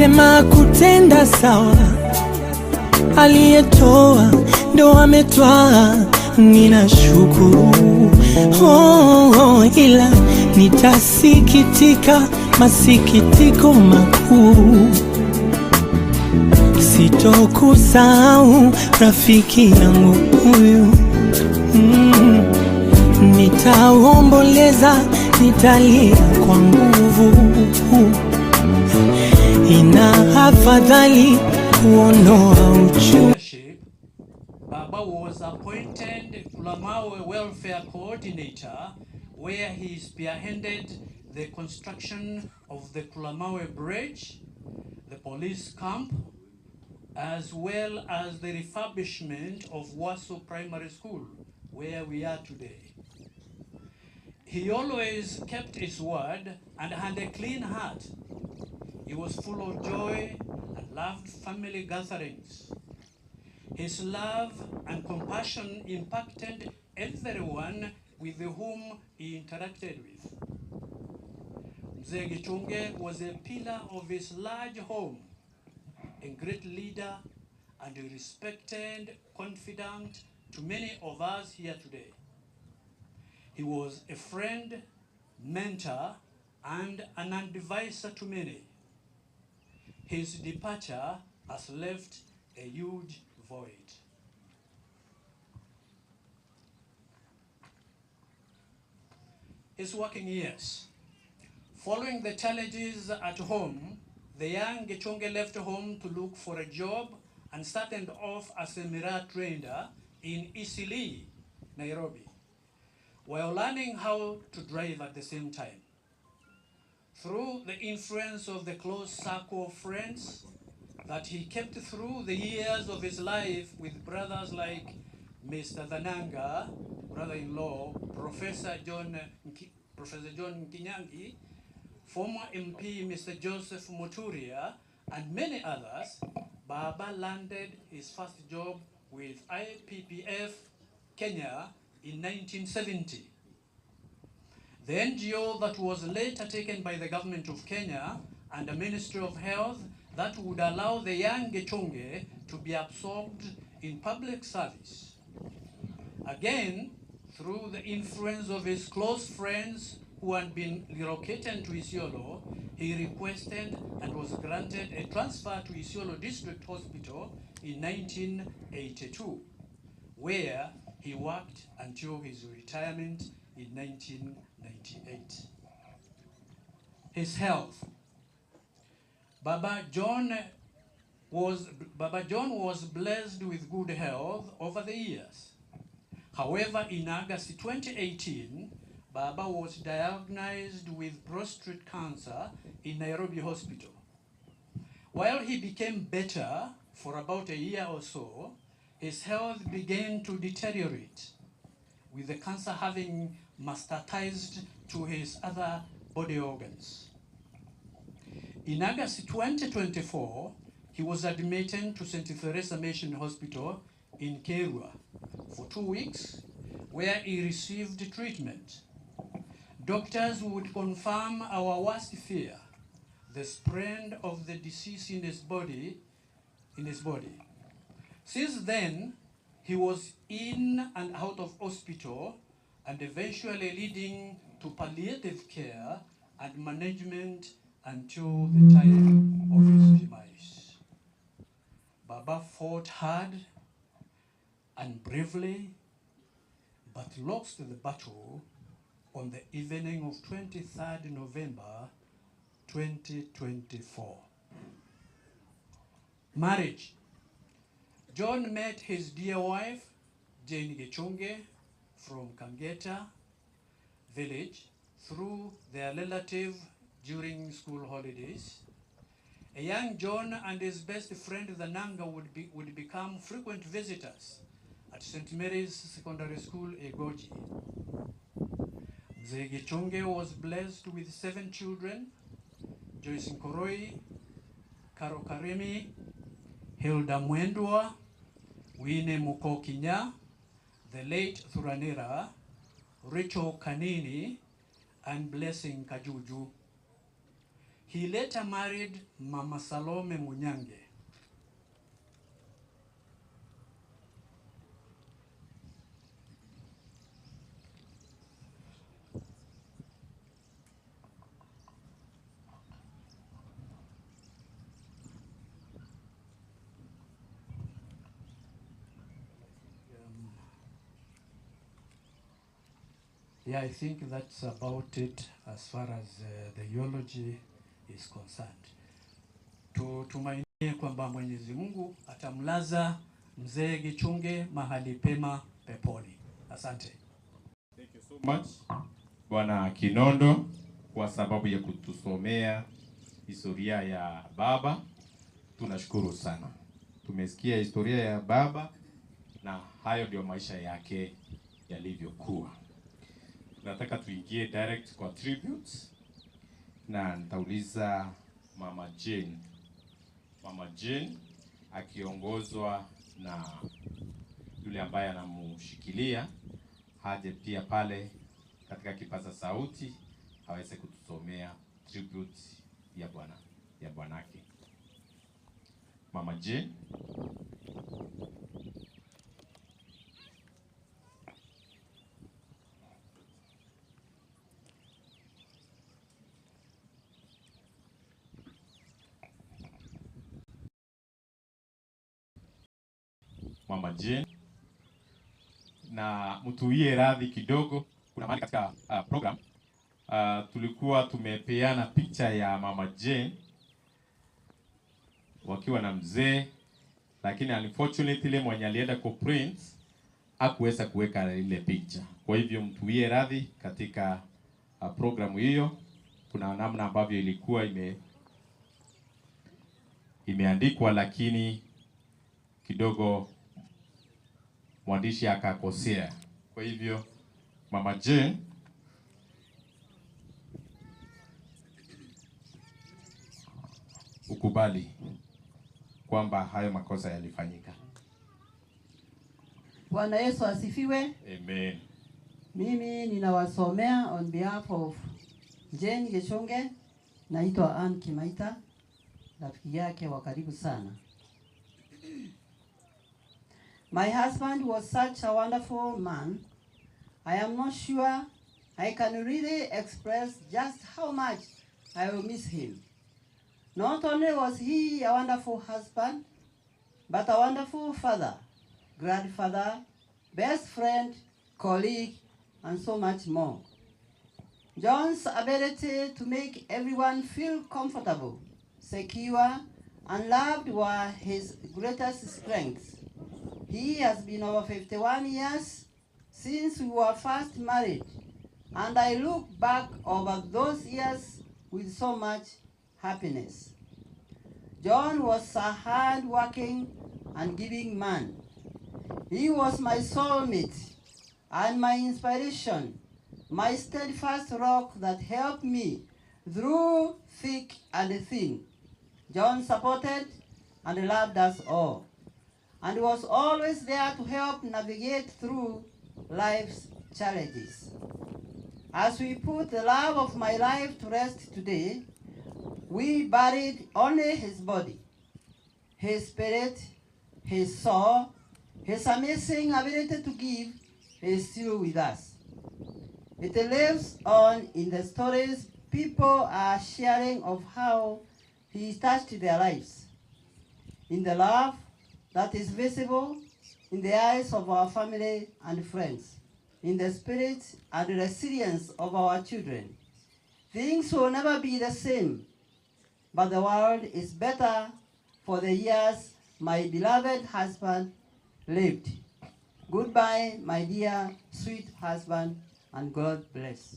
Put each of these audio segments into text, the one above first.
Sema kutenda sawa, aliyetoa ndo ametwaa, ninashukuru. Ila nitasikitika masikitiko makuu, sitokusahau rafiki yangu huyu. Nitaomboleza, nitalia kwa nguvu, ina afadhali kuondoa uchungu. Baba was appointed Kulamawe Welfare Coordinator, where he spearheaded the construction of the Kulamawe Bridge, the police camp, as well as the refurbishment of Waso Primary School, where we are today. He always kept his word and had a clean heart. He was full of joy and loved family gatherings. His love and compassion impacted everyone with whom he interacted with. Mzee Gichunge was a pillar of his large home, a great leader and a respected confidant to many of us here today. He was a friend, mentor, and an advisor to many. His departure has left a huge void. His working years. Following the challenges at home, the young Gichunge left home to look for a job and started off as a mirror trainer in Isili, Nairobi, while learning how to drive at the same time. Through the influence of the close circle of friends that he kept through the years of his life with brothers like Mr. Thananga, brother-in-law, Professor John Kinyangi, former MP Mr. Joseph Muturia, and many others, Baba landed his first job with IPPF Kenya in 1970. The NGO that was later taken by the government of Kenya and the Ministry of Health that would allow the young Gichunge to be absorbed in public service. Again, through the influence of his close friends who had been relocated to Isiolo, he requested and was granted a transfer to Isiolo District Hospital in 1982, where he worked until his retirement in 1998. His health. Baba John was blessed with good health over the years. However, in August 2018, Baba was diagnosed with prostate cancer in Nairobi Hospital. While he became better for about a year or so, his health began to deteriorate, with the cancer having metastasized to his other body organs. In August 2024, he was admitted to St. Teresa Mission Hospital in Kerua for 2 weeks, where he received treatment. Doctors would confirm our worst fear, the spread of the disease in his body. Since then, he was in and out of hospital and eventually leading to palliative care and management until the time of his demise. Baba fought hard and bravely, but lost the battle on the evening of 23rd November 2024. Marriage. John met his dear wife, Jane Gichunge, from Kangeta village through their relative during school holidays. A young John and his best friend Thananga would become frequent visitors at St. Mary's Secondary School, Egoji. Mzee Gichunge was blessed with 7 children: Joyce Nkoroi, Karo Karimi, Hilda Mwendwa, Wine Mukokinya, the late Thuranira, Rachel Kanini, and Blessing Kajuju. He later married Mama Salome Munyange. Yeah, I think that's about it as far as the eulogy is concerned. Tutumainie kwamba Mwenyezi Mungu atamlaza mzee Gichunge mahali pema peponi. Asante. Thank you so much Bwana Kinondo kwa sababu ya kutusomea historia ya baba. Tunashukuru sana. Tumesikia historia ya baba na hayo ndio maisha yake yalivyokuwa. Nataka tuingie direct kwa tributes na nitauliza Mama Jane. Mama Jane akiongozwa na yule ambaye anamushikilia haje pia pale katika kipaza sauti aweze kutusomea tribute ya bwanake. Mama Jane. Mama Jane, na mtuwie radhi kidogo, kuna mahali katika program tulikuwa tumepeana picha ya Mama Jane wakiwa na mzee, lakini unfortunately mwenye alienda ku print hakuweza kuweka ile picha. Kwa hivyo mtuwie radhi katika programu hiyo. Kuna namna ambavyo ilikuwa imeandikwa, lakini kidogo mwandishi akakosea. Kwa hivyo Mama Jane, ukubali kwamba hayo makosa yalifanyika. Bwana Yesu asifiwe. Amen. Mimi ninawasomea on behalf of Jane Gichunge, naitwa Ann Kimaita, rafiki yake wa karibu sana. My husband was such a wonderful man. I am not sure I can really express just how much I will miss him. Not only was he a wonderful husband, but a wonderful father, grandfather, best friend, colleague, and so much more. John's ability to make everyone feel comfortable, secure, and loved were his greatest strengths. He has been over 51 years since we were first married, and I look back over those years with so much happiness. John was a hard-working and giving man. He was my soulmate and my inspiration, my steadfast rock that helped me through thick and thin. John supported and loved us all, and was always there to help navigate through life's challenges. As we put the love of my life to rest today, we buried only his body. His spirit, his soul, his amazing ability to give is still with us. It lives on in the stories people are sharing of how he touched their lives, in the love that is visible in the eyes of our family and friends, in the spirit and resilience of our children. Things will never be the same, but the world is better for the years my beloved husband lived. Goodbye, my dear, sweet husband, and God bless.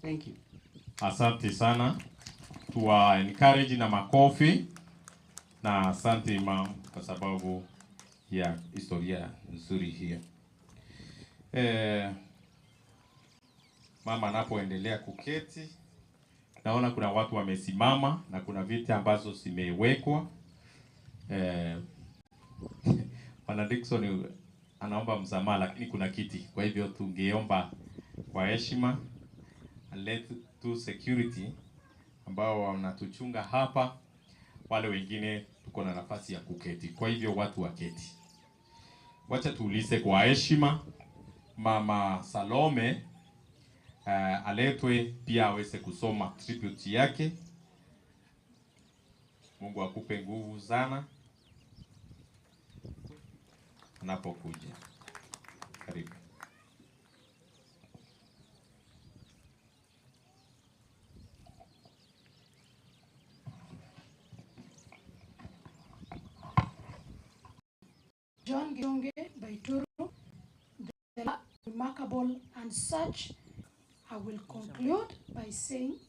Thank you. Asante sana. Tuwa encourage na makofi. Na asante Imam kwa sababu ya historia nzuri hii. Mama anapoendelea kuketi, naona kuna watu wamesimama na kuna viti ambazo zimewekwa. Bwana Dickson anaomba msamaha, lakini kuna kiti. Kwa hivyo tungeomba kwa heshima and let to security ambao wanatuchunga hapa, wale wengine tuko na nafasi ya kuketi. Kwa hivyo watu waketi. Wacha tuulize kwa heshima Mama Salome aletwe pia aweze kusoma tribute yake. Mungu akupe nguvu sana anapokuja. Karibu. John Gichunge by Turu, the remarkable and such. I will conclude by saying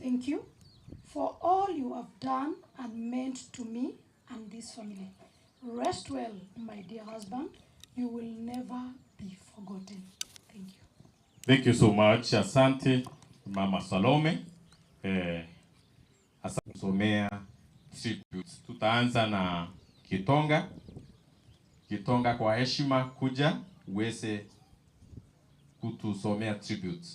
thank you for all you have done and meant to me and this family. Rest well, my dear husband. You will never be forgotten. Thank you. Thank you so much. Asante Mama Salome. Asante kusomea tribute. Tutaanza na Gitonga. Gitonga, kwa heshima kuja uweze kutusomea tribute.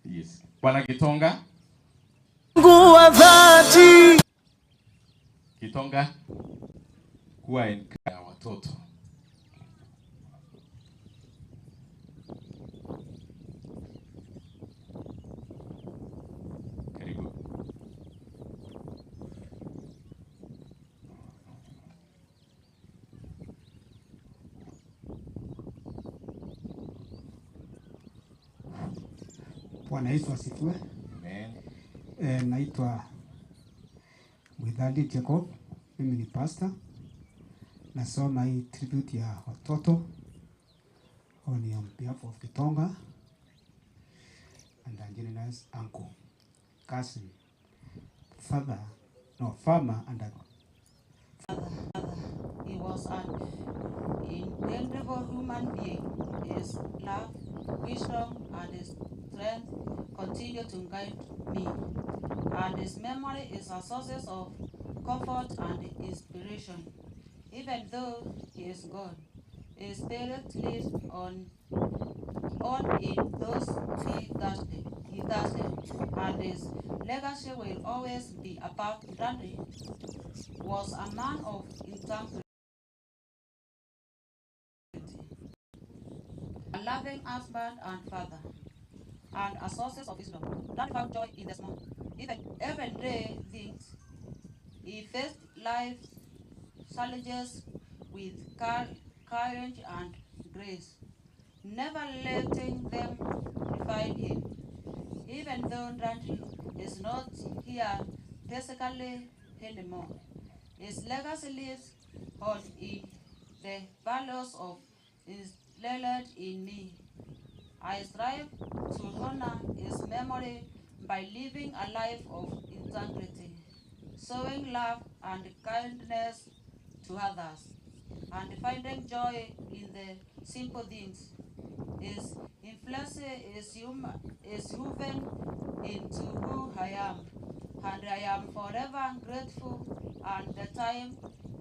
Yes. Bwana Gitonga. Mungu wa dhati. Gitonga, kuwa encourage watoto. Karibu. Bwana Yesu asifiwe. Amen. Naitwa Mwidhali Jacob, mimi ni pastor. Nasoma hii tribute ya watoto on behalf of Gitonga and Angelina's uncle, cousin, father, farmer and He was an incredible human being. His love, wisdom, and his strength continue to guide me. And his memory is a source of comfort and inspiration. Even though he is gone, his spirit lives on in those he touched, and his legacy will always be about Dandy was a man of integrity, a loving husband and father, and a source of wisdom. Dandy found joy in the small, even everyday things. He faced life challenges with courage and grace, never letting them define him. Even though Dandy is not here physically anymore, his legacy lives on in the values of instilled in me. I strive to honor his memory by living a life of integrity, showing love and kindness to others, and finding joy in the simple things. His influence is woven into who I am, and I am forever grateful and the time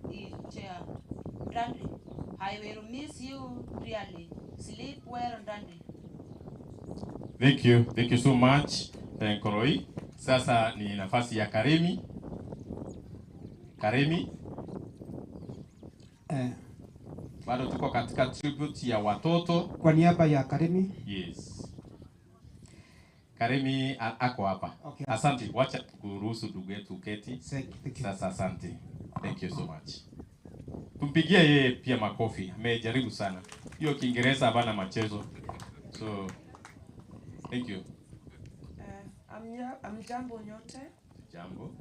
he shared. Dandy, I will miss you dearly. Sleep well, Dandy. Thank you so much, Koroi. Sasa ni nafasi ya Karemi. Karemi. Bado tuko katika tribute ya watoto. Kwa niaba ya Karemi. Yes. Karemi ako hapa. Okay. Asante, wacha kuruhusu ndugu yetu keti. Sasa asante. Thank you so much. Tumpigie yeye pia makofi. Amejaribu sana. Hiyo Kiingereza bana machezo. So thank you. I'm Jambo nyote. Jambo.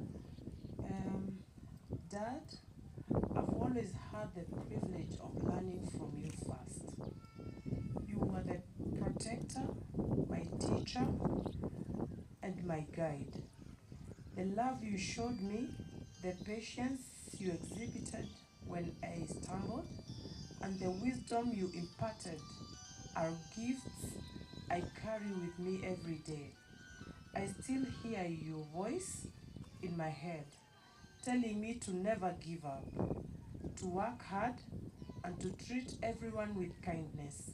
Dad, I've always had the privilege of learning from you first. You were the protector, my teacher, and my guide. The love you showed me, the patience you exhibited when I stumbled, and the wisdom you imparted are gifts I carry with me every day. I still hear your voice in my head, telling me to never give up, to work hard, and to treat everyone with kindness.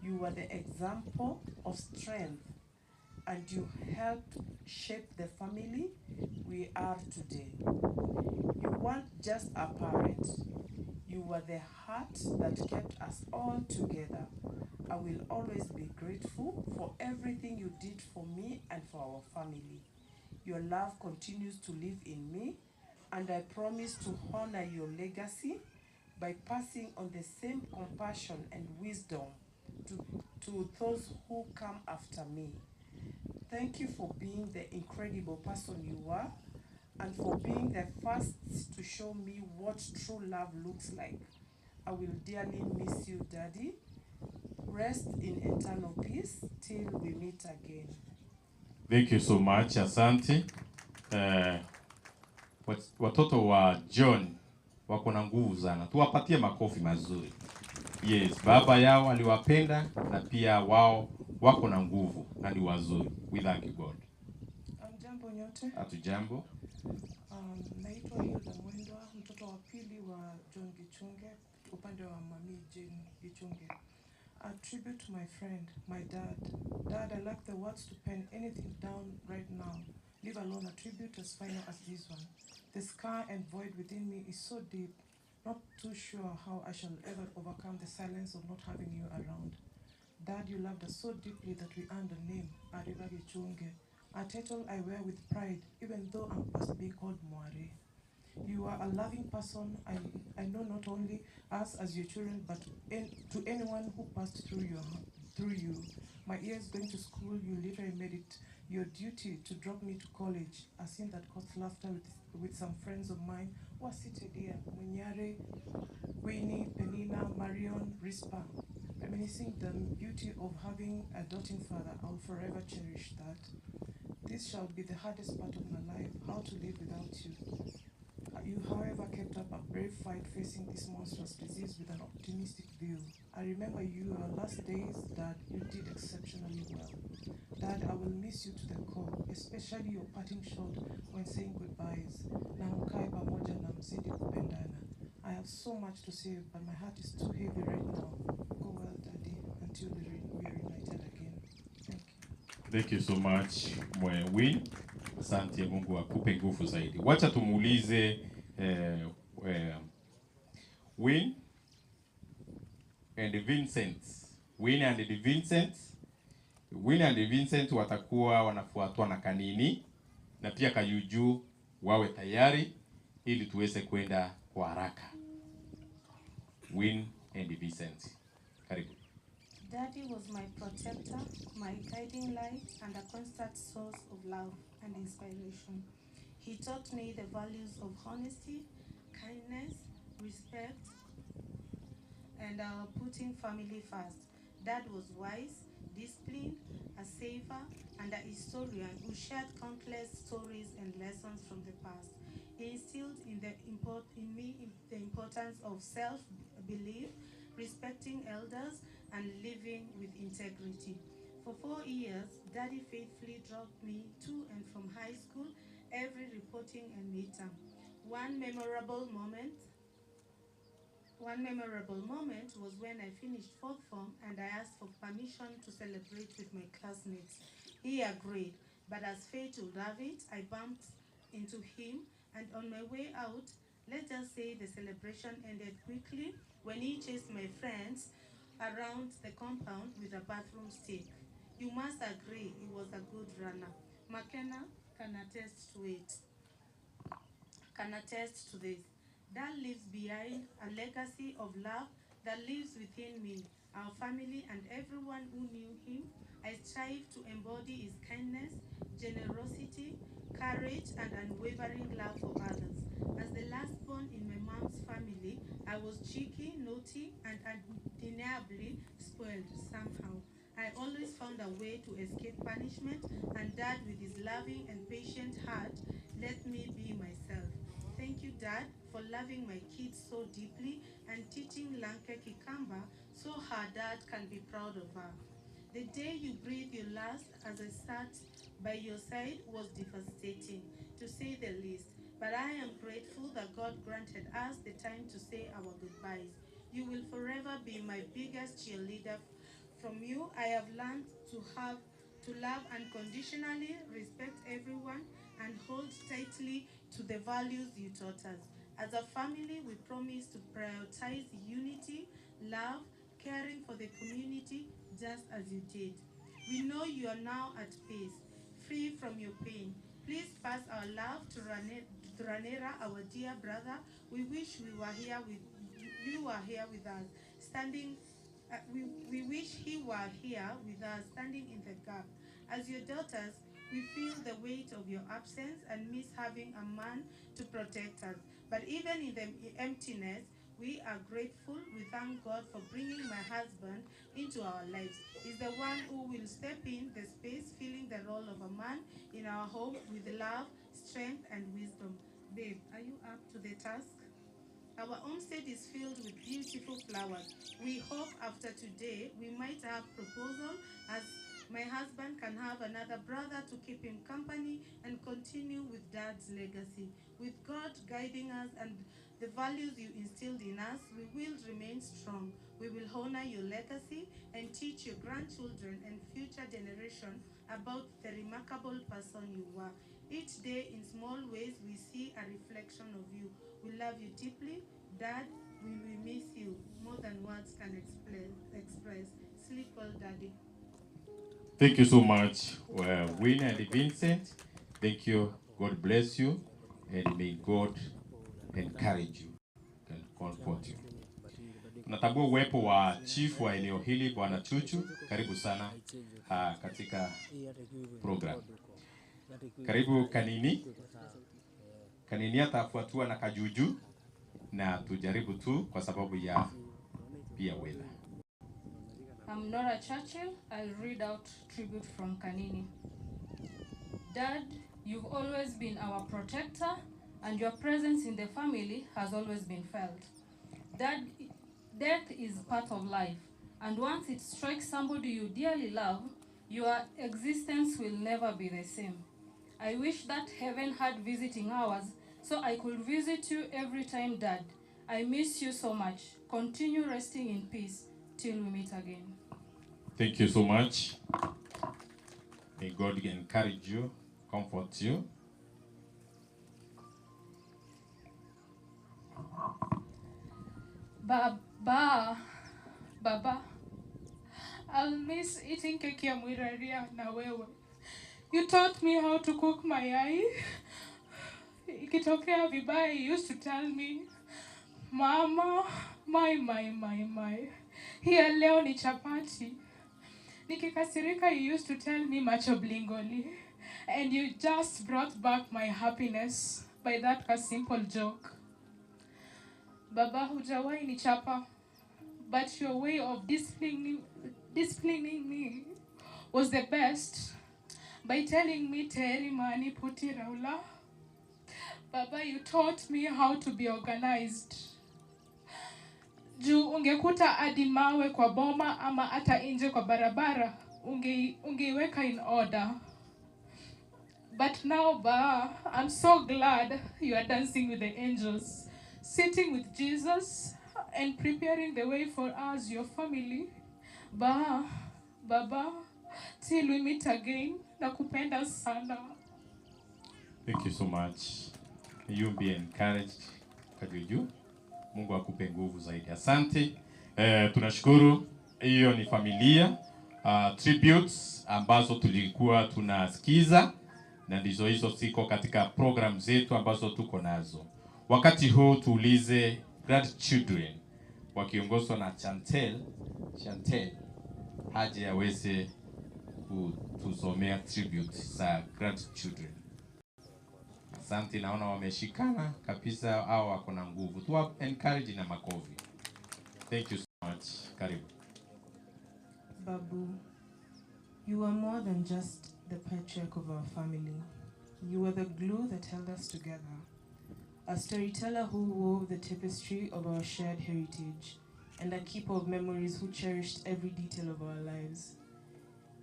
You were the example of strength, and you helped shape the family we are today. You weren't just a parent, you were the heart that kept us all together. I will always be grateful for everything you did for me and for our family. Your love continues to live in me, and I promise to honor your legacy by passing on the same compassion and wisdom to those who come after me. Thank you for being the incredible person you are and for being the first to show me what true love looks like. I will dearly miss you, Daddy. Rest in eternal peace till we meet again. Thank you so much, asante. Watoto wa John wako na nguvu sana, tuwapatie makofi mazuri. Yes, baba yao aliwapenda na pia wao wako na nguvu na ni wazuri. We thank you God. Jambo nyote. Hatujambo. Naitwa Hilda Mwendwa, mtoto wa pili wa John Gichunge, upande wa mami Jane Gichunge. A tribute to my friend, my dad. Dad, I lack the words to pen anything down right now, leave alone a tribute as final as this one. The scar and void within me is so deep, not too sure how I shall ever overcome the silence of not having you around. Dad, you loved us so deeply that we earned a name, Ariba Gichunge, a title I wear with pride, even though I'm past being called Moare. You are a loving person. I know not only us as your children, but to anyone who passed through you. My years going to school, you literally made it your duty to drop me to college, a scene that caused laughter with some friends of mine who are seated here, Munyare, Winnie, Penina, Marion, Rispa. Reminiscing the beauty of having a doting father, I'll forever cherish that. This shall be the hardest part of my life, how to live without you. You, however, kept up a brave fight facing this monstrous disease with an optimistic view. I remember your last days, Dad, you did exceptionally well. Dad, I will miss you to the core, especially your parting shot when saying goodbyes. Na mkae pamoja na mzidi kupendana. I have so much to say, but my heart is too heavy right now. Go well, Daddy, until we are reunited again. Thank you. Thank you so much, Win. Asante, Mungu akupe nguvu zaidi. Wacha tumuulize Win and Vincent. Win and Vincent. Win and Vincent watakuwa wanafuatwa na Kanini na pia Kayuju wawe tayari ili tuweze kwenda kwa haraka. Win and Vincent. Karibu. Daddy was my protector, my guiding light, and a constant source of love and inspiration. He taught me the values of honesty, kindness, respect, and putting family first. Dad was wise, disciplined, a saver, and a historian who shared countless stories and lessons from the past. He instilled in me the importance of self-belief, respecting elders, and living with integrity. For 4 years, Daddy faithfully dropped me to and from high school every reporting and midterm. One memorable moment was when I finished 4th form and I asked for permission to celebrate with my classmates. He agreed, but as fate would have it, I bumped into him, and on my way out, let's just say the celebration ended quickly when he chased my friends around the compound with a bathroom stick. You must agree he was a good runner. McKenna can attest to it. Can attest to this. Dad leaves behind a legacy of love that lives within me, our family, and everyone who knew him. I strive to embody his kindness, generosity, courage, and unwavering love for others. As the last born in my mom's family, I was cheeky, naughty, and undeniably spoiled somehow. I always found a way to escape punishment, and Dad, with his loving and patient heart, let me be myself. Thank you, Dad, for loving my kids so deeply and teaching Lanke Kikamba so her dad can be proud of her. The day you breathed your last as I sat by your side was devastating, to say the least. But I am grateful that God granted us the time to say our goodbyes. You will forever be my biggest cheerleader From you, I have learned to love unconditionally, respect everyone, and hold tightly to the values you taught us. As a family, we promise to prioritize unity, love, caring for the community, just as you did. We know you are now at peace, free from your pain. Please pass our love to Ranera, our dear brother. We wish we were here with you were here with us, standing. We wish he were here with us, standing in the gap. As your daughters, we feel the weight of your absence and miss having a man to protect us. But even in the emptiness, we are grateful. We thank God for bringing my husband into our lives. He's the one who will step in the space, filling the role of a man in our home with love, strength, and wisdom. Babe, are you up to the task? Our homestead is filled with beautiful flowers. We hope after today we might have proposal, as my husband can have another brother to keep him company and continue with Dad's legacy. With God guiding us and the values you instilled in us, we will remain strong. We will honor your legacy and teach your grandchildren and future generation about the remarkable person you were. Each day, in small ways, we see a reflection of you. We love you deeply. Dad, we will miss you more than words can express. Sleep well, Daddy. Thank you so much, Win and Vincent. Thank you. God bless you, and may God encourage you and comfort you. Tunatambua uwepo wa chief wa eneo hili Bwana Chuchu. Karibu sana katika program. Karibu Kanini. Kanini atafuatua na Kajuju, na tujaribu tu kwa sababu ya pia weather. I'm Nora Churchill. I'll read out tribute from Kanini. Dad, you've always been our protector, and your presence in the family has always been felt. Dad, death is part of life, and once it strikes somebody you dearly love, your existence will never be the same. I wish that heaven had visiting hours so I could visit you every time, Dad. I miss you so much. Continue resting in peace till we meet again. Thank you so much. May God encourage you, comfort you. Baba, I'll miss eating keki ya mwiraria na wewe. You taught me how to cook mayai. Ikitokea vibaya, you used to tell me, Mama, my. Here leo ni chapati. Nikikasirika, you used to tell me macho blingoli. And you just brought back my happiness by that simple joke. Baba, hujawahi ni chapa, but your way of disciplining me was the best by telling me teri mani puti raula. Baba, you taught me how to be organized. Juu ungekuta adi mawe kwa boma ama ata nje kwa barabara, ungeiweka in order. But now, Ba, I'm so glad you are dancing with the angels, sitting with Jesus, and preparing the way for us, your family. Ba, Baba, till we meet again, nakupenda sana. Thank you so much. You be encouraged, Kajuju. Mungu akupe nguvu zaidi. Asante. Tunashukuru. Hiyo ni familia tributes ambazo tulikuwa tunasikiza, na ndizo hizo siko katika program zetu ambazo tuko nazo. Wakati huu tuulize grandchildren wakiongozwa na Chantel haje aweze kutusomea tribute za grandchildren. Asante, naona wameshikana kabisa, au wako na nguvu. Tuwa encourage na makofi. Thank you so much. Karibu. Babu, you are more than just the patriarch of our family. You were the glue that held us together, a storyteller who wove the tapestry of our shared heritage, and a keeper of memories who cherished every detail of our lives.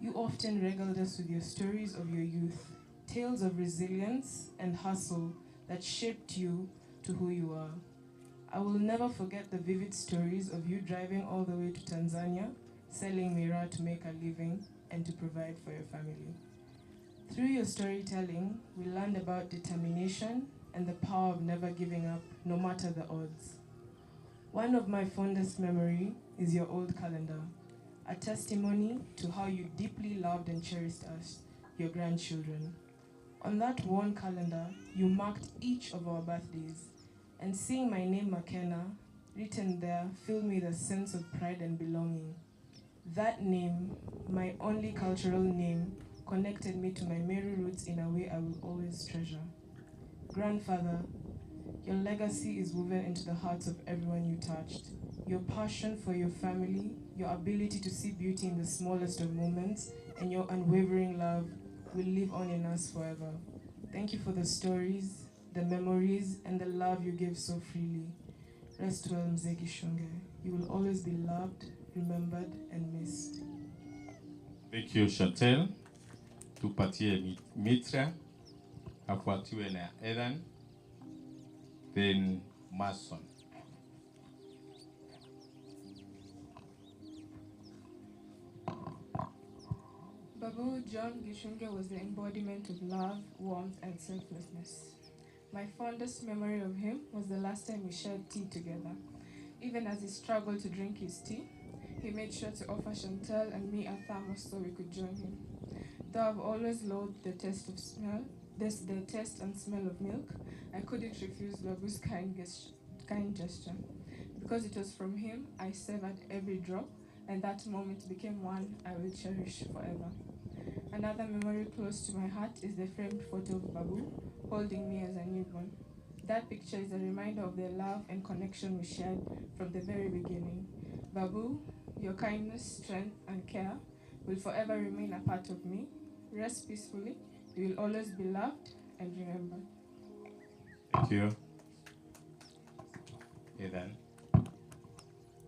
You often regaled us with your stories of your youth, tales of resilience and hustle that shaped you to who you are. I will never forget the vivid stories of you driving all the way to Tanzania selling mirror to make a living, and to provide for your family. Through your storytelling, we learned about determination and the power of never giving up, no matter the odds. One of my fondest memories is your old calendar, a testimony to how you deeply loved and cherished us, your grandchildren. On that worn calendar, you marked each of our birthdays, and seeing my name McKenna written there filled me with a sense of pride and belonging. That name, my only cultural name, connected me to my Meru roots in a way I will always treasure. Grandfather, your legacy is woven into the hearts of everyone you touched. Your passion for your family, your ability to see beauty in the smallest of moments, and your unwavering love will live on in us forever. Thank you for the stories, the memories, and the love you give so freely. Rest well, Mzee Gichunge. You will always be loved, remembered, and missed. Thank you, Chantel. Tupatie Mitra, afuatiwe na Ethan, then Mason. Babu John Gichunge was the embodiment of love, warmth, and selflessness. My fondest memory of him was the last time we shared tea together. Even as he struggled to drink his tea, he made sure to offer Chantal and me a thermos so we could join him. Though I've always loathed the taste and smell of milk, I couldn't refuse Babu's kind gesture. Because it was from him, I savored every drop, and that moment became one I will cherish forever. Another memory close to my heart is the framed photo of Babu holding me as a newborn. That picture is a reminder of the love and connection we shared from the very beginning. Babu, your kindness, strength, and care will forever remain a part of me. Rest peacefully. You will always be loved and remembered. Thank you. Ethan.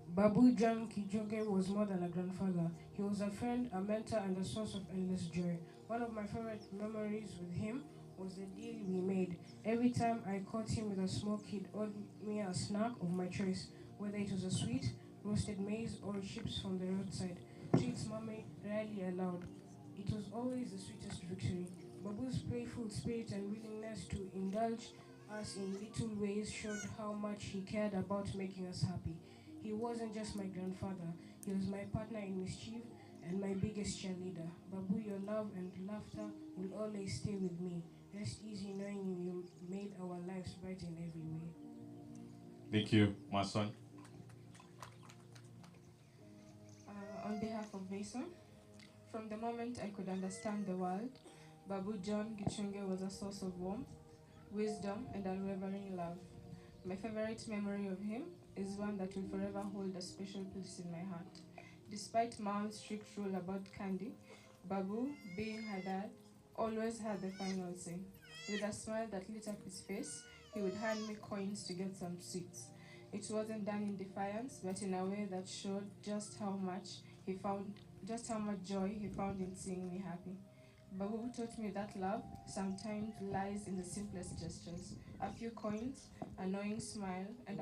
Babu John Gichunge was more than a grandfather. He was a friend, a mentor, and a source of endless joy. One of my favorite memories with him was the deal we made. Every time I caught him with a small kid, owed me a snack of my choice, whether it was a sweet, roasted maize, or chips from the roadside. Treats mommy rarely allowed. It was always the sweetest victory. Babu's playful spirit and willingness to indulge us in little ways showed how much he cared about making us happy. He wasn't just my grandfather, he was my partner in mischief and my biggest cheerleader. Babu, your love and laughter will always stay with me. Rest easy knowing you made our lives bright in every way. Thank you, Mason. On behalf of Mason, from the moment I could understand the world, Babu John Gichunge was a source of warmth, wisdom, and unwavering love. My favorite memory of him is one that will forever hold a special place in my heart. Despite Mom's strict rule about candy, Babu, being her dad, always had the final say. With a smile that lit up his face, he would hand me coins to get some sweets. It wasn't done in defiance, but in a way that showed just how much joy he found in seeing me happy. Babu taught me that love sometimes lies in the simplest gestures. A few coins, a knowing smile, and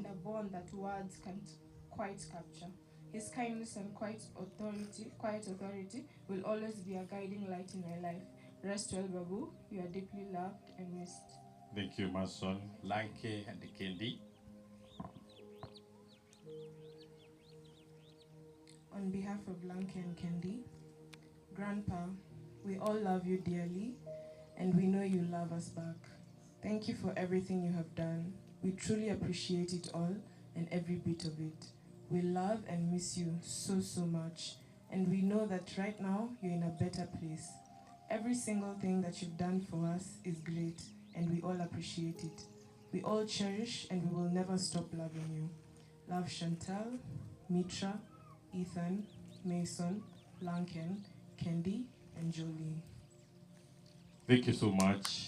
a bond that words can't quite capture. His kindness and quiet authority will always be a guiding light in my life. Rest well, Babu. You are deeply loved and missed. Thank you, Mason. Lanke and Kendi. On behalf of Lanke and Kendi, Grandpa, we all love you dearly, and we know you love us back. Thank you for everything you have done. We truly appreciate it all and every bit of it. We love and miss you so, so much, and we know that right now you're in a better place. Every single thing that you've done for us is great, and we all appreciate it. We all cherish and we will never stop loving you. Love Chantal, Mitra, Ethan, Mason, Lanken, Kendi, and Jolie. Thank you so much.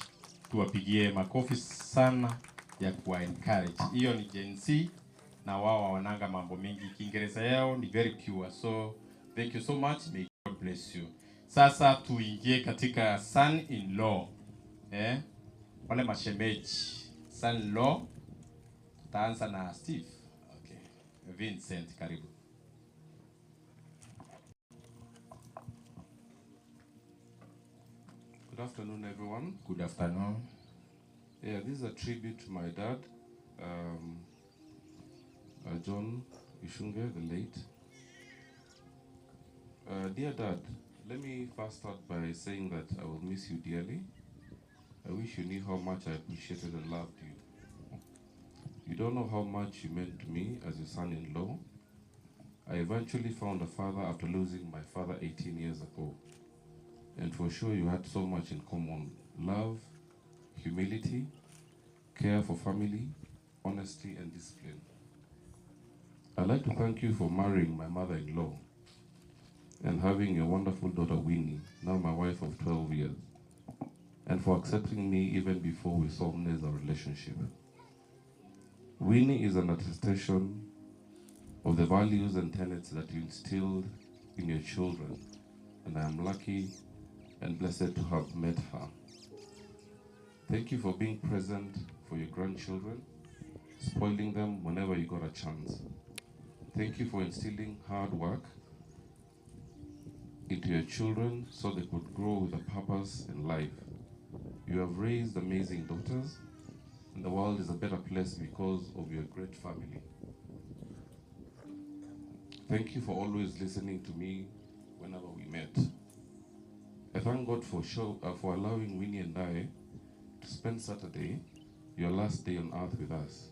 Tuwapigie makofi sana ya kuwa encourage. Hiyo ni Gen Z na wao wananga mambo mengi. Kiingereza yao ni very pure. So thank you so much. May God bless you. Sasa tuingie katika son-in-law. Wale mashemeji. Son-in-law. Tutaanza na Steve. Okay. Vincent, karibu. afternoon, everyone. Good afternoon. Yeah, this is a tribute to my dad, John Gichunge, the late. Dear Dad, let me first start by saying that I will miss you dearly. I wish you knew how much I appreciated and loved you. You don't know how much you meant to me as your son-in-law. I eventually found a father after losing my father 18 years ago. And for sure you had so much in common: love, humility, care for family, honesty, and discipline. I'd like to thank you for marrying my mother-in-law and having a wonderful daughter, Winnie, now my wife of 12 years, and for accepting me even before we solemnized our relationship. Winnie is an attestation of the values and tenets that you instilled in your children, and I am lucky and blessed to have met her. Thank you for being present for your grandchildren, spoiling them whenever you got a chance. Thank you for instilling hard work into your children so they could grow with a purpose in life. You have raised amazing daughters, and the world is a better place because of your great family. Thank you for always listening to me whenever we met. I thank God for allowing Winnie and I to spend Saturday, your last day on earth, with us.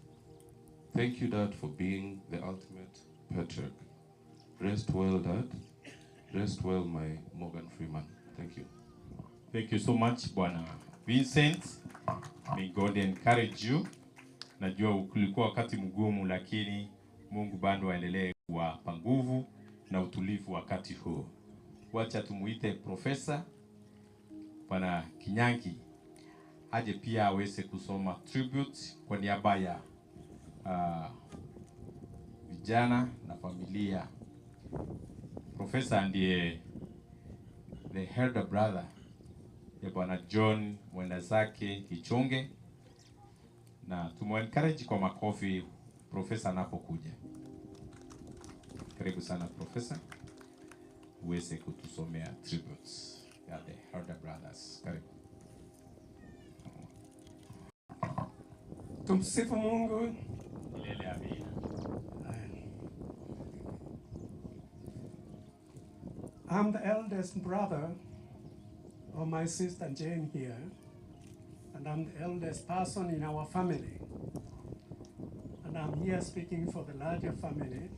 Thank you, Dad, for being the ultimate patriarch. Rest well, Dad. Rest well, my Morgan Freeman. Thank you. Thank you so much, Bwana Vincent. May God encourage you. Najua kulikuwa wakati mgumu, lakini Mungu bado aendelee kuwapa nguvu na utulivu wakati huu. Wacha tumuite Profesa Bwana Kinyangi aje pia aweze kusoma tribute kwa niaba ya vijana na familia. Profesa ndiye the elder brother ya Bwana John mwendazake Gichunge, na tumu-encourage kwa makofi Profesa anapokuja. Karibu sana Profesa, uweze kutusomea tributes ya the elder brothers. Karibu. Tumsifu Mungu. Milele amina. I'm the eldest brother of my sister Jane here, and I'm the eldest person in our family. And I'm here speaking for the larger family.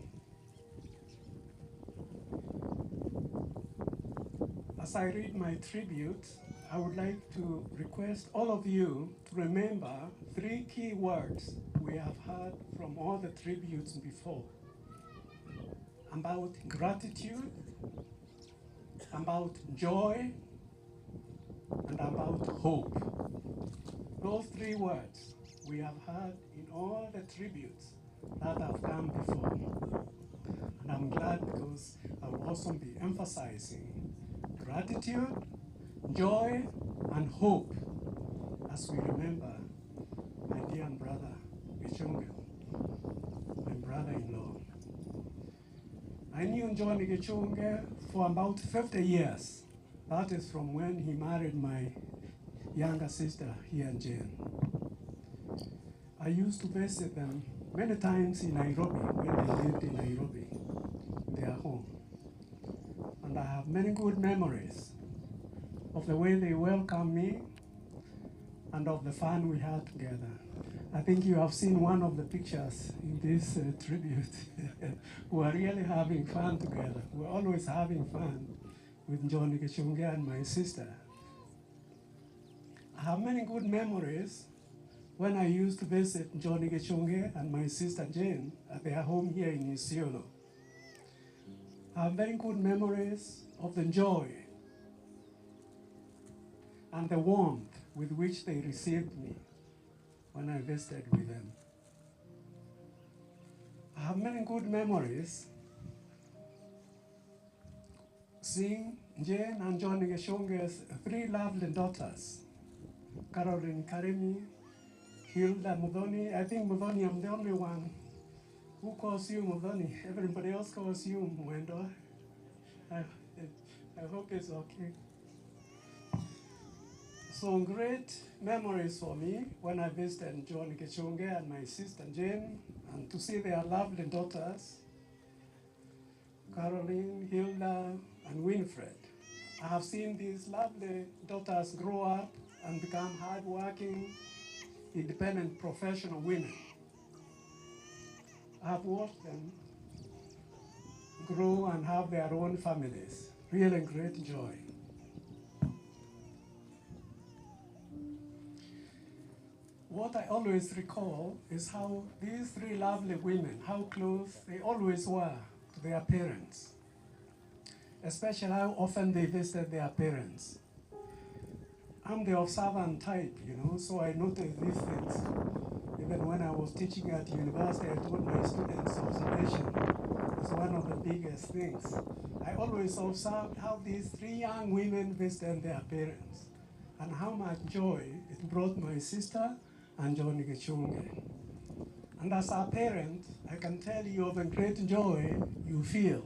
As I read my tribute, I would like to request all of you to remember 3 key words we have heard from all the tributes before: about gratitude, about joy, and about hope. Those 3 words we have heard in all the tributes that have come before. And I'm glad because I will also be emphasizing gratitude, joy, and hope as we remember my dear brother, Gichunge, my brother-in-law. I knew John Gichunge for about 50 years. That is from when he married my younger sister here, Jane. I used to visit them many times in Nairobi when they lived in Nairobi, their home. And I have many good memories of the way they welcomed me and of the fun we had together. I think you have seen one of the pictures in this tribute. We are really having fun together. We're always having fun with John Gichunge and my sister. I have many good memories when I used to visit John Gichunge and my sister Jane at their home here in Isiolo. I have very good memories of the joy and the warmth with which they received me when I visited with them. I have many good memories seeing Jane and John Gichunge's 3 lovely daughters, Caroline Karimi, Hilda Mudhoni. I think Mudhoni, I'm the only one who calls you Mudhoni. Everybody else calls you Mwendo. I hope it's okay. So great memories for me when I visited John Gichunge and my sister Jane, and to see their lovely daughters, Caroline, Hilda, and Winfred. I have seen these lovely daughters grow up and become hardworking, independent professional women. I have watched them grow and have their own families. Really great joy. What I always recall is how these three lovely women, how close they always were to their parents, especially how often they visited their parents. I'm the observant type, so I noticed these things. Even when I was teaching at university, I told my students observation is one of the biggest things. I always observed how these three young women visited their parents and how much joy it brought my sister and John Gichunge. And as a parent, I can tell you of the great joy you feel